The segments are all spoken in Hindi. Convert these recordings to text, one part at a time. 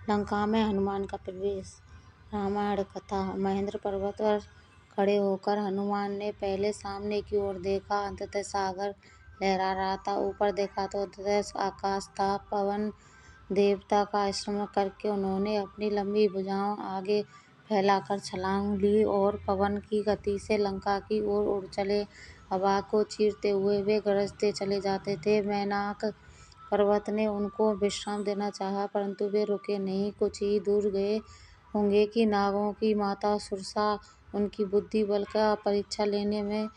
लंका में हनुमान का प्रवेश। रामायण कथा। महेंद्र पर्वत पर खड़े होकर हनुमान ने पहले सामने की ओर देखा। अंततः सागर लहरा रहा था। ऊपर देखा तो अंततः आकाश था। पवन देवता का स्मरण करके उन्होंने अपनी लंबी भुजाओं आगे फैलाकर छलांग ली और पवन की गति से लंका की ओर उड़ चले। हवा को चीरते हुए वे गरजते चले जाते थे। मैनाक पर्वत ने उनको विश्राम देना चाहा, परंतु वे रुके नहीं। कुछ ही दूर गए होंगे कि नागों की माता सुरसा उनकी बुद्धि बल का परीक्षा लेने में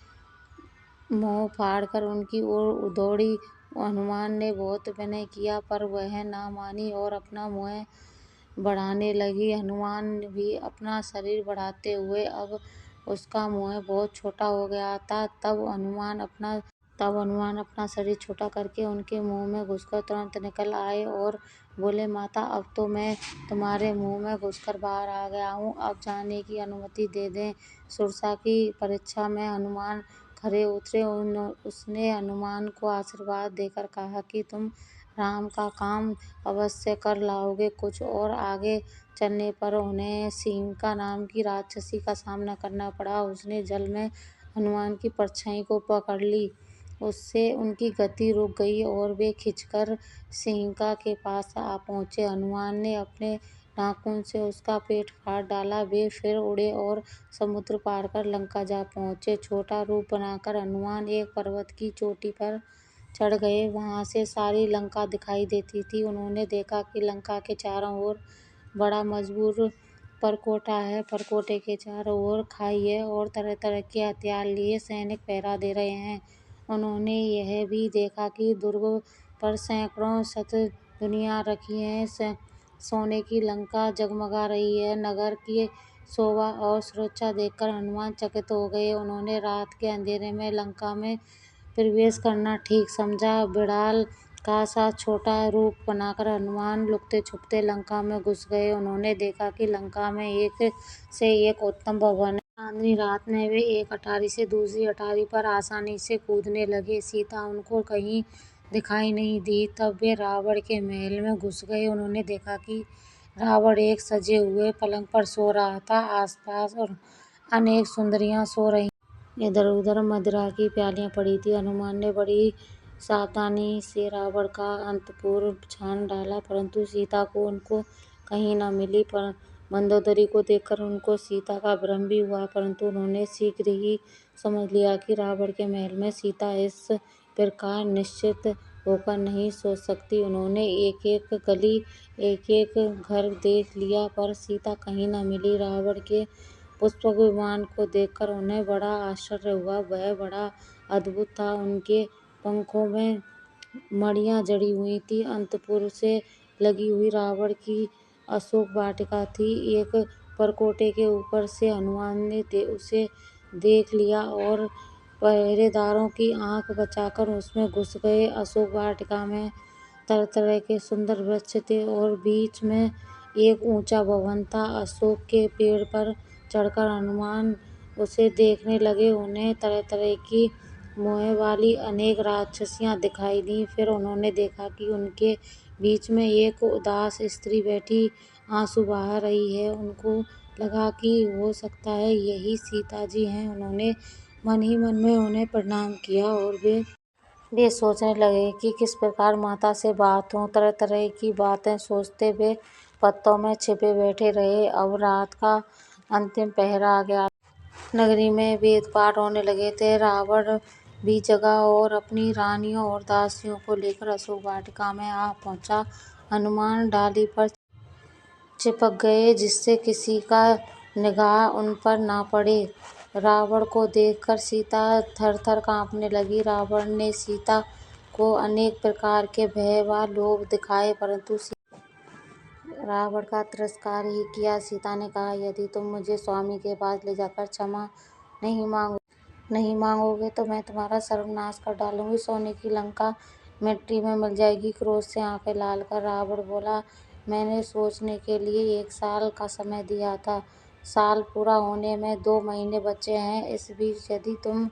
मुंह फाड़कर उनकी ओर दौड़ी। हनुमान ने बहुत विनय किया, पर वह न मानी और अपना मुंह बढ़ाने लगी। हनुमान भी अपना शरीर बढ़ाते हुए अब उसका मुंह बहुत छोटा हो गया था। तब हनुमान अपना शरीर छोटा करके उनके मुंह में घुसकर तुरंत निकल आए और बोले, माता, अब तो मैं तुम्हारे मुंह में घुसकर बाहर आ गया हूँ, अब जाने की अनुमति दे दें। सुरसा की परीक्षा में हनुमान खरे उतरे। उसने हनुमान को आशीर्वाद देकर कहा कि तुम राम का काम अवश्य कर लाओगे। कुछ और आगे चलने पर उन्हें सींका नाम की राक्षसी का सामना करना पड़ा। उसने जल में हनुमान की परछाई को पकड़ ली। उससे उनकी गति रुक गई और वे खिंचकर सींका के पास आ पहुंचे। हनुमान ने अपने नाखून से उसका पेट फाड़ डाला। वे फिर उड़े और समुद्र पार कर लंका जा पहुंचे। छोटा रूप बनाकर हनुमान एक पर्वत की चोटी पर चढ़ गए। वहां से सारी लंका दिखाई देती थी। उन्होंने देखा कि लंका के चारों ओर बड़ा मजबूत परकोटा है। परकोटे के चारों ओर खाई है और तरह तरह के हथियार लिए सैनिक पहरा दे रहे हैं। उन्होंने यह भी देखा कि दुर्ग पर सैकड़ों शतधनुइयां रखी हैं। सोने की लंका जगमगा रही है। नगर की शोभा और सुरक्षा देखकर हनुमान चकित हो गए। उन्होंने रात के अंधेरे में लंका में प्रवेश करना ठीक समझा। बिड़ाल का सा छोटा रूप बनाकर हनुमान लुकते छुपते लंका में घुस गए। उन्होंने देखा कि लंका में एक से एक उत्तम भवन है। चांदनी रात में वे एक अटारी से दूसरी अटारी पर आसानी से कूदने लगे। सीता उनको कहीं दिखाई नहीं दी। तब वे रावण के महल में घुस गए। उन्होंने देखा कि रावण एक सजे हुए पलंग पर सो रहा था। आसपास और अनेक सुंदरियां सो रही। इधर उधर मदिरा की प्यालियां पड़ी थी। हनुमान ने बड़ी सावधानी से रावण का अंतपुर छान डाला, परंतु सीता को उनको कहीं न मिली। पर मंदोदरी को देखकर उनको सीता का भ्रम भी हुआ, परंतु उन्होंने शीघ्र ही समझ लिया कि रावण के महल में सीता इस प्रकार निश्चित होकर नहीं सो सकती। उन्होंने एक एक गली एक एक घर देख लिया, पर सीता कहीं न मिली। रावण के पुष्पक विमान को देखकर उन्हें बड़ा आश्चर्य हुआ। वह बड़ा अद्भुत था। उनके पंखों में मणियां जड़ी हुई थी। अंतपुर से लगी हुई रावण की अशोक वाटिका थी। एक परकोटे के ऊपर से हनुमान ने उसे देख लिया और पहरेदारों की आंख बचाकर उसमें घुस गए। अशोक वाटिका में तरह तरह के सुंदर वृक्ष थे और बीच में एक ऊंचा भवन था। अशोक के पेड़ पर चढ़कर हनुमान उसे देखने लगे। उन्हें तरह तरह की मुँह वाली अनेक राक्षसियां दिखाई दी। फिर उन्होंने देखा कि उनके बीच में एक उदास स्त्री बैठी आंसू बहा रही है। उनको लगा कि हो सकता है यही सीता जी हैं। उन्होंने मन ही मन में उन्हें प्रणाम किया और वे सोचने लगे कि किस प्रकार माता से बात हो। तरह तरह की बातें सोचते वे पत्तों में छिपे बैठे रहे। अब रात का अंतिम पहर आ गया। नगरी में वेद पाठ होने लगे थे। रावण भी जगा और अपनी रानियों और दासियों को लेकर अशोक वाटिका में आ पहुंचा। हनुमान डाली पर चिपक गए, जिससे किसी का निगाह उन पर न पड़े। रावण को देखकर सीता थर थर कांपने लगी। रावण ने सीता को अनेक प्रकार के भय व लोभ दिखाए, परंतु रावण का तिरस्कार ही किया। सीता ने कहा, यदि तुम मुझे स्वामी के पास ले जाकर क्षमा नहीं मांगोगे तो मैं तुम्हारा सर्वनाश कर डालूंगी। सोने की लंका मिट्टी में मिल जाएगी। क्रोध से आंखें लाल कर रावण बोला, मैंने सोचने के लिए 1 साल का समय दिया था। साल पूरा होने में 2 महीने बचे हैं। इस बीच यदि तुम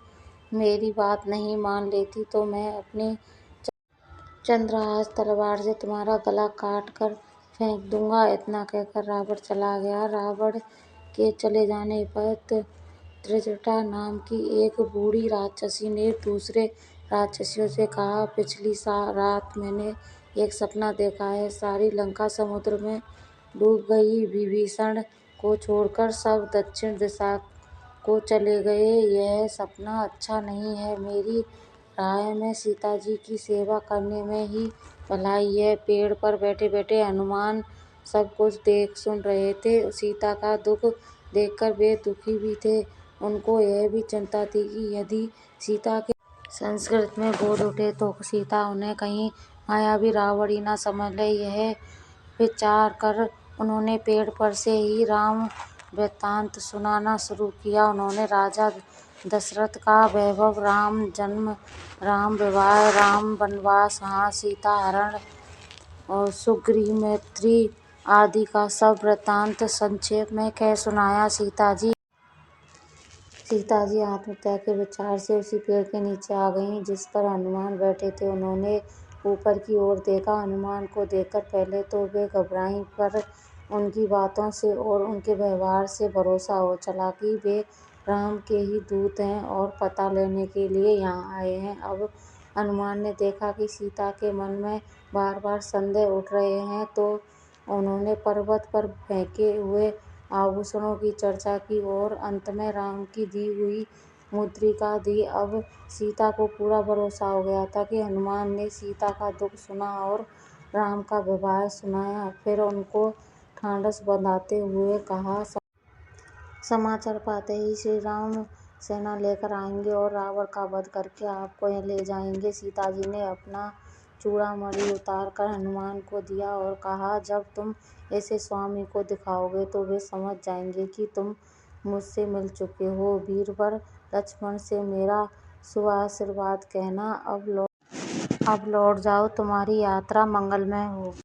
मेरी बात नहीं मान लेती तो मैं अपनी चंद्रहास तलवार से तुम्हारा गला काट कर फेंक दूंगा। इतना कहकर रावण चला गया। रावण के चले जाने पर त्रिजटा नाम की एक बूढ़ी राक्षसी ने दूसरे राक्षसियों से कहा, पिछली रात मैंने एक सपना देखा है। सारी लंका समुद्र में डूब गई। विभीषण को छोड़कर सब दक्षिण दिशा को चले गए। यह सपना अच्छा नहीं है। मेरी राय में सीता जी की सेवा करने में ही भलाई है। पेड़ पर बैठे बैठे हनुमान सब कुछ देख सुन रहे थे। सीता का दुख देखकर वे दुखी भी थे। उनको यह भी चिंता थी कि यदि सीता के संस्कृत में बोल उठे तो सीता उन्हें कहीं मायावी रावण ही न समझ ले। यह विचार कर उन्होंने पेड़ पर से ही राम वृत्तांत सुनाना शुरू किया। उन्होंने राजा दशरथ का वैभव, राम जन्म, राम विवाह, राम वनवास, हाँ सीता हरण और सुग्रीव मैत्री आदि का सब वृत्तांत संक्षेप में कह सुनाया। सीता जी आत्महत्या के विचार से उसी पेड़ के नीचे आ गईं जिस पर हनुमान बैठे थे। उन्होंने ऊपर की ओर देखा। हनुमान को देखकर पहले तो वे घबराईं, पर उनकी बातों से और उनके व्यवहार से भरोसा हो चला कि वे राम के ही दूत हैं और पता लेने के लिए यहाँ आए हैं। अब हनुमान ने देखा कि सीता के मन में बार बार संदेह उठ रहे हैं, तो उन्होंने पर्वत पर फेंके हुए आभूषणों की चर्चा की और अंत में राम की दी हुई मुद्रिका दी। अब सीता को पूरा भरोसा हो गया था कि हनुमान ने सीता का दुख सुना और राम का विवाह सुनाया। फिर उनको ढांढस बंधाते हुए कहा, समाचार पाते ही श्री राम सेना लेकर आएंगे और रावण का वध करके आपको ले जाएंगे। सीता जी ने अपना चूड़ामणि उतार कर हनुमान को दिया और कहा, जब तुम इसे स्वामी को दिखाओगे तो वे समझ जाएंगे कि तुम मुझसे मिल चुके हो। वीरवर लक्ष्मण से मेरा शुभ आशीर्वाद कहना। अब लौट जाओ, तुम्हारी यात्रा मंगलमय हो।